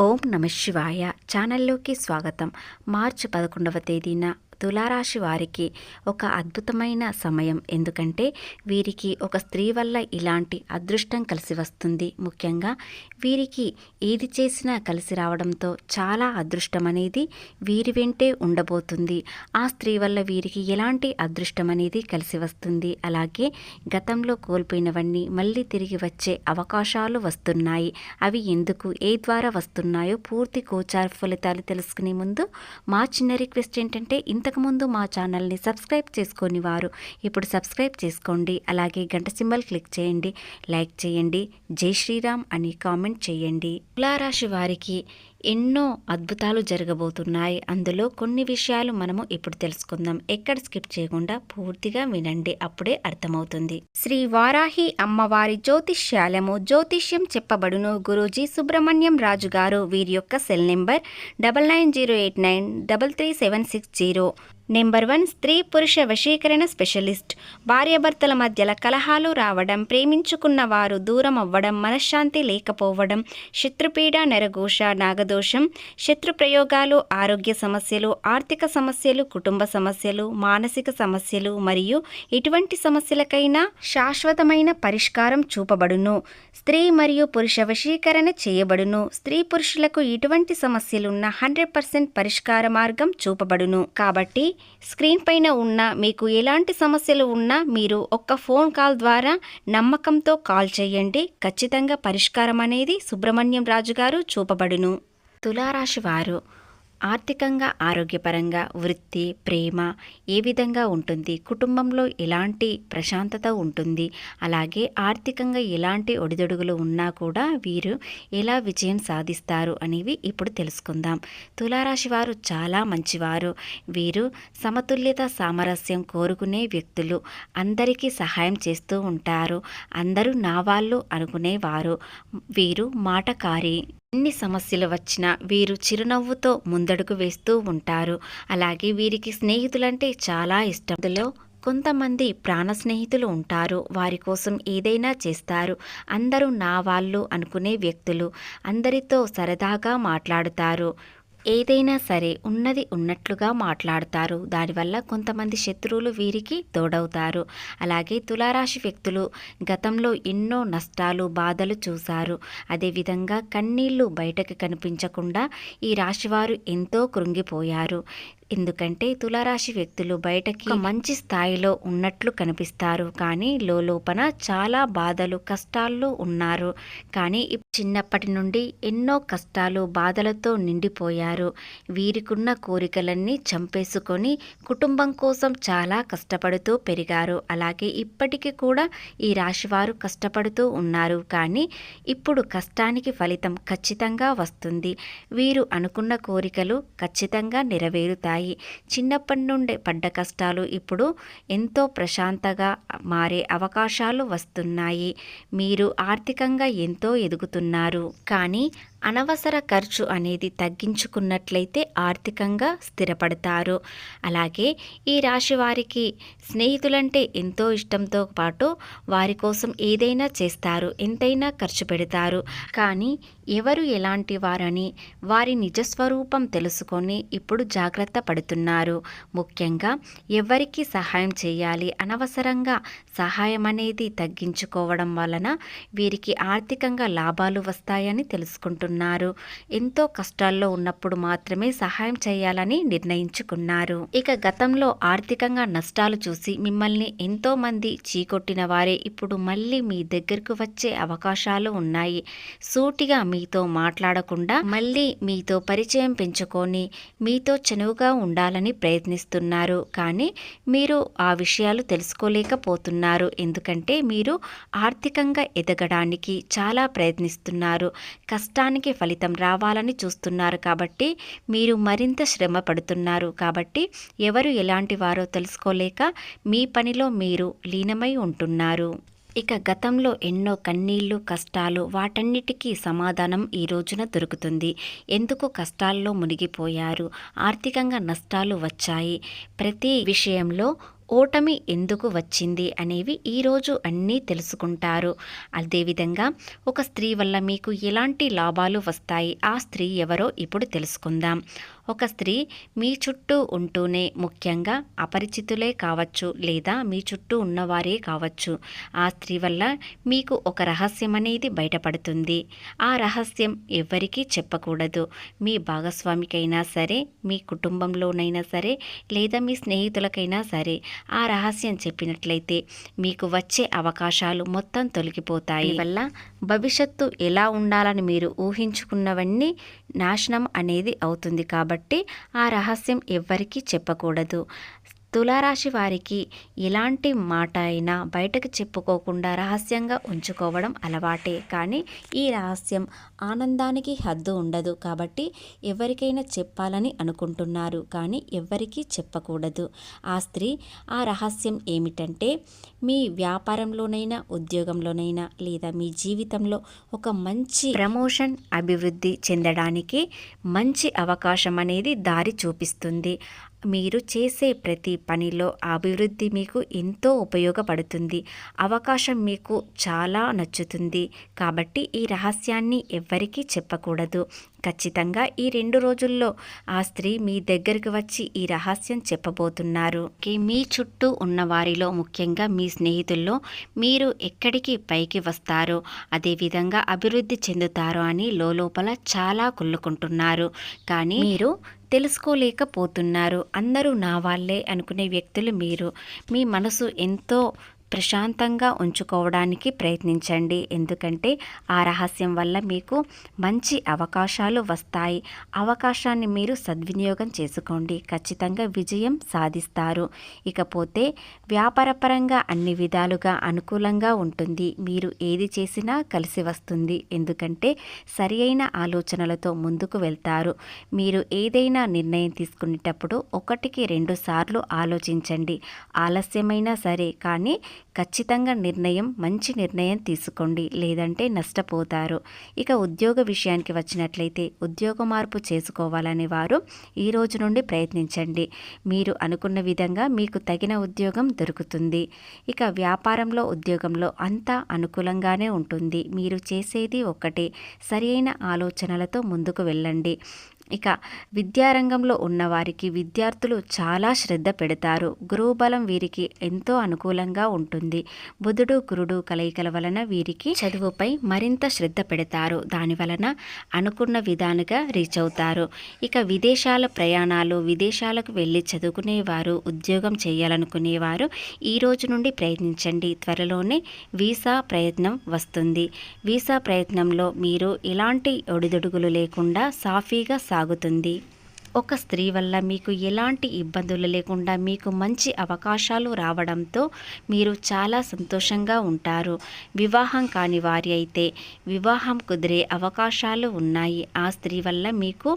ఓం నమ శివాయ ఛానల్లోకి స్వాగతం. మార్చి 11వ తేదీన తులారాశి వారికి ఒక అద్భుతమైన సమయం. ఎందుకంటే వీరికి ఒక స్త్రీ వల్ల ఇలాంటి అదృష్టం కలిసి వస్తుంది. ముఖ్యంగా వీరికి ఏది చేసినా కలిసి రావడంతో చాలా అదృష్టం అనేది వీరి వెంటే ఉండబోతుంది. ఆ స్త్రీ వల్ల వీరికి ఎలాంటి అదృష్టం అనేది కలిసి వస్తుంది. అలాగే గతంలో కోల్పోయినవన్నీ మళ్ళీ తిరిగి వచ్చే అవకాశాలు వస్తున్నాయి. అవి ఎందుకు, ఏ ద్వారా వస్తున్నాయో పూర్తి గోచార ఫలితాలు తెలుసుకునే ముందు మా చిన్న రిక్వెస్ట్ ఏంటంటే, ఇంతకుముందు మా ఛానల్ని సబ్స్క్రైబ్ చేసుకొని వారు ఇప్పుడు సబ్స్క్రైబ్ చేసుకోండి. అలాగే గంట సింబల్ క్లిక్ చేయండి, లైక్ చేయండి, జై శ్రీరామ్ అని కామెంట్ చేయండి. తులారాశి వారికి ఎన్నో అద్భుతాలు జరగబోతున్నాయి. అందులో కొన్ని విషయాలు మనము ఇప్పుడు తెలుసుకుందాం. ఎక్కడ స్కిప్ చేయకుండా పూర్తిగా వినండి, అప్పుడే అర్థమవుతుంది. శ్రీ వారాహి అమ్మవారి జ్యోతిష్యాలము జ్యోతిష్యం చెప్పబడును. గురూజీ సుబ్రహ్మణ్యం రాజు గారు. వీరి యొక్క సెల్ నెంబర్ 9908933760. నెంబర్ 1 స్త్రీ పురుష వశీకరణ స్పెషలిస్ట్. భార్యాభర్తల మధ్యల కలహాలు రావడం, ప్రేమించుకున్న వారు దూరం అవ్వడం, మనశ్శాంతి లేకపోవడం, శత్రుపీడ, నరఘోష, నాగదోషం, శత్రు ప్రయోగాలు, ఆరోగ్య సమస్యలు, ఆర్థిక సమస్యలు, కుటుంబ సమస్యలు, మానసిక సమస్యలు మరియు ఎటువంటి సమస్యలకైనా శాశ్వతమైన పరిష్కారం చూపబడును. స్త్రీ మరియు పురుష వశీకరణ చేయబడును. స్త్రీ పురుషులకు ఎటువంటి సమస్యలున్నా 100% పరిష్కార మార్గం చూపబడును. కాబట్టి స్క్రీన్ పైన ఉన్న మీకు ఎలాంటి సమస్యలు ఉన్నా మీరు ఒక్క ఫోన్ కాల్ ద్వారా నమ్మకంతో కాల్ చేయండి. ఖచ్చితంగా పరిష్కారం అనేది సుబ్రహ్మణ్యం రాజు గారు చూపబడును. తులారాశి వారు ఆర్థికంగా, ఆరోగ్యపరంగా, వృత్తి, ప్రేమ ఏ విధంగా ఉంటుంది, కుటుంబంలో ఎలాంటి ప్రశాంతత ఉంటుంది, అలాగే ఆర్థికంగా ఎలాంటి ఒడిదొడుగులు ఉన్నా కూడా వీరు ఎలా విజయం సాధిస్తారు అనేవి ఇప్పుడు తెలుసుకుందాం. తులారాశి వారు చాలా మంచివారు. వీరు సమతుల్యత, సామరస్యం కోరుకునే వ్యక్తులు. అందరికీ సహాయం చేస్తూ ఉంటారు. అందరూ నా వాళ్ళు అనుకునేవారు. వీరు మాటకారి. ఎన్ని సమస్యలు వచ్చినా వీరు చిరునవ్వుతో ముందడుగు వేస్తూ ఉంటారు. అలాగే వీరికి స్నేహితులంటే చాలా ఇష్టం. అందులో కొంతమంది ప్రాణ స్నేహితులు ఉంటారు. వారి కోసం ఏదైనా చేస్తారు. అందరూ నా వాళ్ళు అనుకునే వ్యక్తులు. అందరితో సరదాగా మాట్లాడుతారు. ఏదైనా సరే ఉన్నది ఉన్నట్లుగా మాట్లాడతారు. దానివల్ల కొంతమంది శత్రువులు వీరికి తోడవుతారు. అలాగే తులారాశి వ్యక్తులు గతంలో ఎన్నో నష్టాలు, బాధలు చూశారు. అదేవిధంగా కన్నీళ్లు బయటకు కనిపించకుండా ఈ రాశివారు ఎంతో కృంగిపోయారు. ఎందుకంటే తులారాశి వ్యక్తులు బయటకి మంచి స్థాయిలో ఉన్నట్లు కనిపిస్తారు, కానీ లోపల చాలా బాధలు, కష్టాల్లో ఉన్నారు. కానీ చిన్నప్పటి నుండి ఎన్నో కష్టాలు, బాధలతో నిండిపోయారు. వీరికున్న కోరికలన్నీ చంపేసుకొని కుటుంబం కోసం చాలా కష్టపడుతూ పెరిగారు. అలాగే ఇప్పటికీ కూడా ఈ రాశివారు కష్టపడుతూ ఉన్నారు. కానీ ఇప్పుడు కష్టానికి ఫలితం ఖచ్చితంగా వస్తుంది. వీరు అనుకున్న కోరికలు ఖచ్చితంగా నెరవేరుతాయి. చిన్నప్పటి నుండి పడ్డ కష్టాలు ఇప్పుడు ఎంతో ప్రశాంతంగా మారే అవకాశాలు వస్తున్నాయి. మీరు ఆర్థికంగా ఎంతో ఎదుగుతున్నారు. కానీ అనవసర ఖర్చు అనేది తగ్గించుకున్నట్లయితే ఆర్థికంగా స్థిరపడతారు. అలాగే ఈ రాశి వారికి స్నేహితులంటే ఎంతో ఇష్టంతో పాటు వారి కోసం ఏదైనా చేస్తారు, ఎంతైనా ఖర్చు పెడతారు. కానీ ఎవరు ఎలాంటి వారని వారి నిజస్వరూపం తెలుసుకొని ఇప్పుడు జాగ్రత్త పడుతున్నారు. ముఖ్యంగా ఎవరికి సహాయం చేయాలి, అనవసరంగా సహాయం అనేది తగ్గించుకోవడం వలన వీరికి ఆర్థికంగా లాభాలు వస్తాయని తెలుసుకుంటున్నారు. ఎంతో కష్టాల్లో ఉన్నప్పుడు మాత్రమే సహాయం చేయాలని నిర్ణయించుకున్నారు. ఇక గతంలో ఆర్థికంగా నష్టాలు చూసి మిమ్మల్ని ఎంతో మంది చీకొట్టిన వారే ఇప్పుడు మళ్ళీ మీ దగ్గరకు వచ్చే అవకాశాలు ఉన్నాయి. సూటిగా మీతో మాట్లాడకుండా మళ్ళీ మీతో పరిచయం పెంచుకొని మీతో చనువుగా ఉండాలని ప్రయత్నిస్తున్నారు. కానీ మీరు ఆ విషయాలు తెలుసుకోలేకపోతున్నారు. ఎందుకంటే మీరు ఆర్థికంగా ఎదగడానికి చాలా ప్రయత్నిస్తున్నారు. కష్టానికి ఫలితం రావాలని చూస్తున్నారు. కాబట్టి మీరు మరింత శ్రమ పడుతున్నారు. కాబట్టి ఎవరు ఎలాంటి వారో తెలుసుకోలేక మీ పనిలో మీరు లీనమై ఉంటున్నారు. ఇక గతంలో ఎన్నో కన్నీళ్లు, కష్టాలు, వాటన్నిటికీ సమాధానం ఈ రోజున దొరుకుతుంది. ఎందుకు కష్టాల్లో మునిగిపోయారు, ఆర్థికంగా నష్టాలు వచ్చాయి, ప్రతి విషయంలో ఓటమి ఎందుకు వచ్చింది అనేవి ఈరోజు అన్నీ తెలుసుకుంటారు. అదేవిధంగా ఒక స్త్రీ వల్ల మీకు ఎలాంటి లాభాలు వస్తాయి, ఆ స్త్రీ ఎవరో ఇప్పుడు తెలుసుకుందాం. ఒక స్త్రీ మీ చుట్టూ ఉంటూనే, ముఖ్యంగా అపరిచితులే కావచ్చు లేదా మీ చుట్టూ ఉన్నవారే కావచ్చు, ఆ స్త్రీ వల్ల మీకు ఒక రహస్యం అనేది బయటపడుతుంది. ఆ రహస్యం ఎవ్వరికీ చెప్పకూడదు. మీ భాగస్వామికైనా సరే, మీ కుటుంబంలోనైనా సరే, లేదా మీ స్నేహితులకైనా సరే ఆ రహస్యం చెప్పినట్లయితే మీకు వచ్చే అవకాశాలు మొత్తం తొలగిపోతాయి. వల్ల భవిష్యత్తు ఎలా ఉండాలని మీరు ఊహించుకున్నవన్నీ నాశనం అనేది అవుతుంది. కాబట్టి ఆ రహస్యం ఎవ్వరికీ చెప్పకూడదు. తులారాశి వారికి ఎలాంటి మాట అయినా బయటకు చెప్పుకోకుండా రహస్యంగా ఉంచుకోవడం అలవాటే. కానీ ఈ రహస్యం ఆనందానికి హద్దు ఉండదు. కాబట్టి ఎవరికైనా చెప్పాలని అనుకుంటున్నారు, కానీ ఎవ్వరికీ చెప్పకూడదు. ఆ స్త్రీ ఆ రహస్యం ఏమిటంటే, మీ వ్యాపారంలోనైనా, ఉద్యోగంలోనైనా లేదా మీ జీవితంలో ఒక మంచి ప్రమోషన్, అభివృద్ధి చెందడానికి మంచి అవకాశం అనేది దారి చూపిస్తుంది. మీరు చేసే ప్రతి పనిలో అభివృద్ధి మీకు ఎంతో ఉపయోగపడుతుంది. అవకాశం మీకు చాలా నచ్చుతుంది. కాబట్టి ఈ రహస్యాన్ని ఎవ్వరికీ చెప్పకూడదు. ఖచ్చితంగా ఈ 2 రోజుల్లో ఆ స్త్రీ మీ దగ్గరికి వచ్చి ఈ రహస్యం చెప్పబోతున్నారు. మీ చుట్టూ ఉన్న వారిలో, ముఖ్యంగా మీ స్నేహితుల్లో మీరు ఎక్కడికి పైకి వస్తారో, అదేవిధంగా అభివృద్ధి చెందుతారో అని లోపల చాలా కుళ్ళుకుంటున్నారు. కానీ మీరు తెలుసుకోలేకపోతున్నారు. అందరూ నా వాళ్ళే అనుకునే వ్యక్తులు మీరు. మీ మనసు ఎంతో ప్రశాంతంగా ఉంచుకోవడానికి ప్రయత్నించండి. ఎందుకంటే ఆ రహస్యం వల్ల మీకు మంచి అవకాశాలు వస్తాయి. అవకాశాన్ని మీరు సద్వినియోగం చేసుకోండి. ఖచ్చితంగా విజయం సాధిస్తారు. ఇకపోతే వ్యాపారపరంగా అన్ని విధాలుగా అనుకూలంగా ఉంటుంది. మీరు ఏది చేసినా కలిసి వస్తుంది. ఎందుకంటే సరి అయిన ఆలోచనలతో ముందుకు వెళ్తారు. మీరు ఏదైనా నిర్ణయం తీసుకునేటప్పుడు 1కి 2 సార్లు ఆలోచించండి. ఆలస్యమైనా సరే, కానీ ఖచ్చితంగా మంచి నిర్ణయం తీసుకోండి, లేదంటే నష్టపోతారు. ఇక ఉద్యోగ విషయానికి వచ్చినట్లయితే, ఉద్యోగ మార్పు చేసుకోవాలనే వారు ఈ రోజు నుండి ప్రయత్నించండి. మీరు అనుకున్న విధంగా మీకు తగిన ఉద్యోగం దొరుకుతుంది. ఇక వ్యాపారంలో, ఉద్యోగంలో అంతా అనుకూలంగానే ఉంటుంది. మీరు చేసేది ఒక్కటే, సరి అయిన ఆలోచనలతో ముందుకు వెళ్ళండి. ఇక విద్యారంగంలో ఉన్నవారికి, విద్యార్థులు చాలా శ్రద్ధ పెడతారు. గురుబలం వీరికి ఎంతో అనుకూలంగా ఉంటుంది. బుధుడు గురుడు కలయికల వలన వీరికి చదువుపై మరింత శ్రద్ధ పెడతారు. దాని వలన అనుకున్న విధాలుగా రీచ్ అవుతారు. ఇక విదేశాల ప్రయాణాలు, విదేశాలకు వెళ్ళి చదువుకునేవారు, ఉద్యోగం చేయాలనుకునేవారు ఈ రోజు నుండి ప్రయత్నించండి. త్వరలోనే వీసా ప్రయత్నం వస్తుంది. వీసా ప్రయత్నంలో మీరు ఎలాంటి ఒడిదుడుగులు లేకుండా సాఫీగా సాగుతుంది. ఒక స్త్రీ వల్ల మీకు ఎలాంటి ఇబ్బందులు లేకుండా మీకు మంచి అవకాశాలు రావడంతో మీరు చాలా సంతోషంగా ఉంటారు. వివాహం కాని వారి అయితే వివాహం కుదిరే అవకాశాలు ఉన్నాయి. ఆ స్త్రీ వల్ల మీకు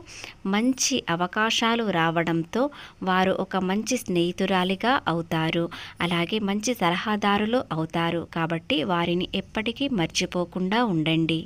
మంచి అవకాశాలు రావడంతో వారు ఒక మంచి స్నేహితురాలిగా అవుతారు. అలాగే మంచి సలహాదారులు అవుతారు. కాబట్టి వారిని ఎప్పటికీ మర్చిపోకుండా ఉండండి.